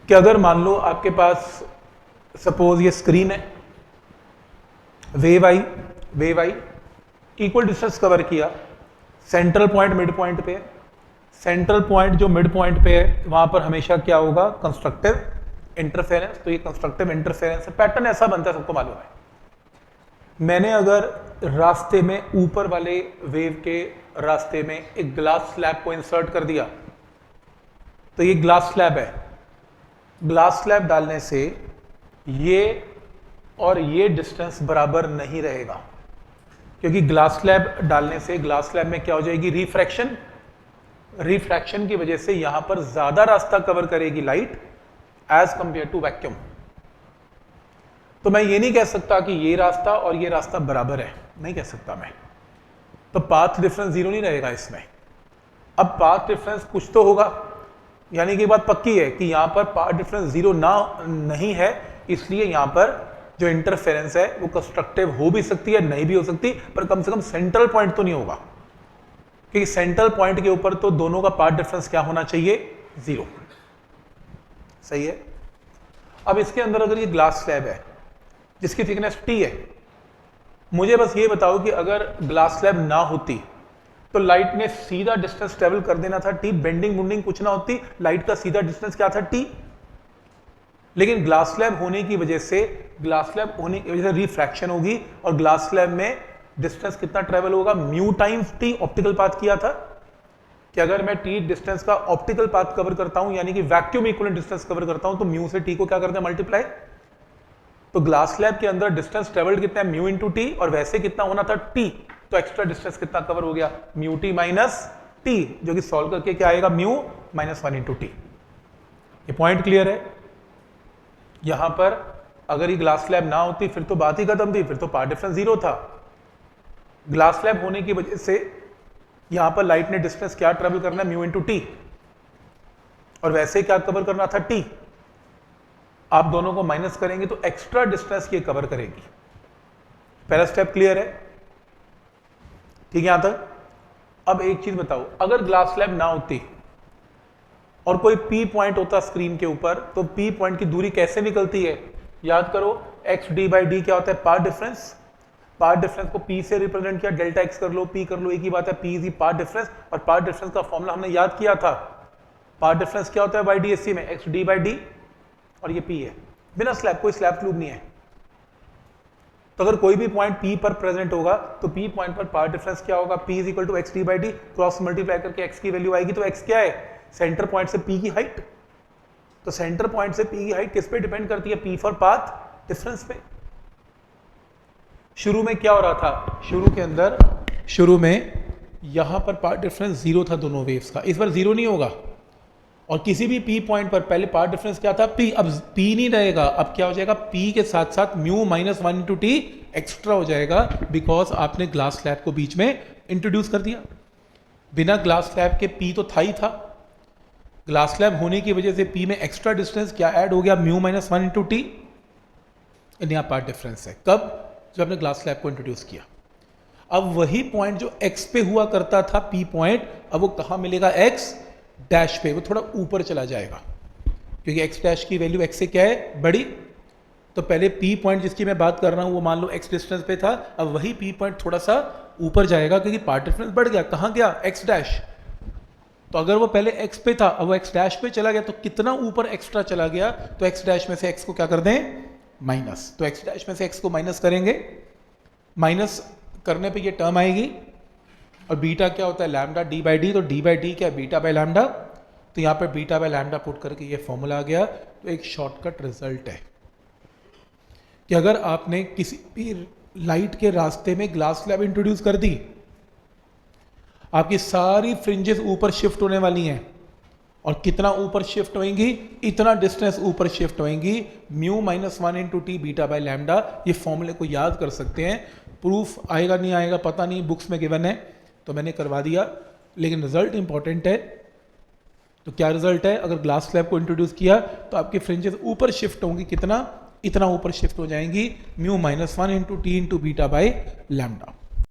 कि अगर मान लो आपके पास सपोज ये स्क्रीन है, wave I equal distance cover किया, सेंट्रल पॉइंट मिड पॉइंट पे, सेंट्रल पॉइंट जो मिड पॉइंट पे है वहां पर हमेशा क्या होगा, कंस्ट्रक्टिव इंटरफेरेंस। तो ये कंस्ट्रक्टिव इंटरफेरेंस है, पैटर्न ऐसा बनता है, सबको मालूम है। मैंने अगर रास्ते में ऊपर वाले वेव के रास्ते में एक ग्लास स्लैब को इंसर्ट कर दिया, तो ये ग्लास स्लैब है, ग्लास स्लैब डालने से ये और ये डिस्टेंस बराबर नहीं रहेगा, क्योंकि ग्लास स्लैब डालने से ग्लास स्लैब में क्या हो जाएगी, रिफ्रैक्शन। रिफ्रैक्शन की वजह से यहां पर ज्यादा रास्ता कवर करेगी light as compare to vacuum. तो मैं ये नहीं कह सकता कि ये रास्ता और ये रास्ता बराबर है, नहीं कह सकता मैं, तो पाथ डिफरेंस जीरो नहीं रहेगा इसमें। अब पाथ डिफरेंस कुछ तो होगा, यानी कि बात पक्की है कि यहां पर पाथ डिफरेंस जीरो नहीं है, इसलिए यहां पर जो इंटरफेरेंस है वो कंस्ट्रक्टिव हो भी सकती है, नहीं भी हो सकती, पर कम से कम सेंट्रल पॉइंट तो नहीं होगा, क्योंकि सेंट्रल पॉइंट के ऊपर तो दोनों का पाथ डिफरेंस क्या होना चाहिए, जीरो। सही है। अब इसके अंदर अगर ये ग्लास स्लैब है जिसकी थिकनेस टी है, मुझे बस ये बताओ कि अगर ग्लास स्लैब ना होती तो लाइट ने सीधा डिस्टेंस ट्रेवल कर देना था टी, बेंडिंग बुंडिंग कुछ ना होती, लाइट का सीधा डिस्टेंस क्या था, टी। लेकिन ग्लास स्लैब होने की वजह से रिफ्रैक्शन होगी, और ग्लास स्लैब में डिस्टेंस कितना ट्रेवल होगा, mu times T. Optical path किया था कि अगर मैं टी डिस्टेंस का ऑप्टिकल पाथ कवर करता हूं, यानी कि वैक्यूम इक्विवेलेंट डिस्टेंस कवर करता हूं, तो म्यू से टी को क्या करते हैं, मल्टीप्लाई। तो ग्लास स्लैब के अंदर डिस्टेंस ट्रेवल्ड कितना है, म्यू इंटू टी, और वैसे कितना होना था, टी। तो एक्स्ट्रा डिस्टेंस कितना कवर हो गया, म्यू टी माइनस टी, जो कि सॉल्व करके क्या आएगा, म्यू माइनस 1 इंटू टी। ये पॉइंट क्लियर है। यहां पर अगर ये ग्लास स्लैब ना होती फिर तो बात ही खत्म थी, फिर तो पाथ डिफरेंस जीरो था। ग्लास स्लैब होने की वजह से यहां पर लाइट ने डिस्टेंस क्या ट्रेवल करना है, म्यू इंटू टी, और वैसे क्या कवर करना था, टी। आप दोनों को माइनस करेंगे तो एक्स्ट्रा डिस्टेंस ये कवर करेगी। पहला स्टेप क्लियर है, ठीक है यहां तक। अब एक चीज बताओ, अगर ग्लास स्लैब ना होती और कोई पी पॉइंट होता स्क्रीन के ऊपर, तो पी पॉइंट की दूरी कैसे निकलती है, याद करो, एक्स डी बाई डी क्या होता है, पाथ डिफरेंस। पाथ डिफरेंस को पी से रिप्रेजेंट किया, डेल्टा एक्स कर लो, पी कर लो, एक ही बात है, पी इज पाथ डिफरेंस। और पाथ डिफरेंस का फॉर्मूला हमने याद किया था, पाथ डिफरेंस क्या होता है वाई डी एस सी में, एक्स डी बाई डी, और ये पी है, बिना स्लैब, कोई स्लैब क्यूब नहीं है। तो अगर कोई भी पॉइंट पी पर प्रेजेंट होगा तो पी पॉइंट पर पाथ डिफरेंस क्या होगा, P is equal to X D by D, cross multiply करके एक्स की वैल्यू आएगी। तो एक्स क्या है, सेंटर पॉइंट से पी की हाइट। तो सेंटर पॉइंट से पी की हाइट किस पे डिपेंड करती है, पी फॉर पाथ डिफरेंस पे। शुरू में क्या हो रहा था, शुरू में यहां पर पाथ डिफरेंस जीरो था दोनों वेव्स का, इस बार जीरो नहीं होगा। और किसी भी पी पॉइंट पर पहले पाथ डिफरेंस क्या था, पी, अब पी नहीं रहेगा, अब क्या हो जाएगा, पी के साथ साथ mu minus 1 into T extra हो जाएगा, बिकॉज आपने ग्लास स्लैब को बीच में इंट्रोड्यूस कर दिया। बिना ग्लास स्लैब के पी तो था ही था, ग्लास स्लैब होने की वजह से पी में एक्स्ट्रा डिस्टेंस क्या ऐड हो गया, म्यू माइनस 1 इंटू टी। यहां पाथ डिफरेंस है, कब, जब आपने ग्लास स्लैब को इंट्रोड्यूस किया। अब वही पॉइंट जो एक्स पे हुआ करता था पी पॉइंट, अब वो कहां मिलेगा, एक्स डैश पे, वो थोड़ा ऊपर चला जाएगा, क्योंकि एक्स डैश की वैल्यू एक्स से क्या है, बड़ी। तो पहले पी पॉइंट जिसकी मैं बात कर रहा हूं वो मान लो एक्स डिस्टेंस पे था, अब वही पी पॉइंट थोड़ा सा ऊपर जाएगा, क्योंकि पाथ डिफरेंस बढ़ गया, कहां गया, एक्स डैश। तो अगर वो पहले एक्स पे था, अब वो एक्स डैश पे चला गया, तो कितना ऊपर एक्स्ट्रा चला गया, तो एक्स डैश में से एक्स को क्या कर दें, माइनस। तो एक्स डैश में से एक्स को माइनस करेंगे, माइनस करने पे ये टर्म आएगी, और बीटा क्या होता है, लैम्डा डी बाई डी, तो डी बाई डी क्या है, बीटा बाई लैम्डा। तो यहाँ पे बीटा बाई लैम्डा पुट करके ये फॉर्मूला आ गया। तो एक शॉर्टकट रिजल्ट है कि अगर आपने किसी भी लाइट के रास्ते में ग्लास स्लैब इंट्रोड्यूस कर दी, आपकी सारी फ्रिंजेस ऊपर शिफ्ट होने वाली हैं, और कितना ऊपर शिफ्ट होंगी, इतना डिस्टेंस ऊपर शिफ्ट होंगी, mu minus 1 into T beta by lambda. ये फॉर्मूले को याद कर सकते हैं, प्रूफ आएगा नहीं आएगा पता नहीं, बुक्स में गिवन है तो मैंने करवा दिया, लेकिन रिजल्ट इंपॉर्टेंट है। तो क्या रिजल्ट है, अगर ग्लास स्लैब को इंट्रोड्यूस किया तो आपकी फ्रिंजेस ऊपर शिफ्ट होंगी, कितना, इतना ऊपर शिफ्ट हो जाएंगी, mu minus 1 into T into beta by lambda.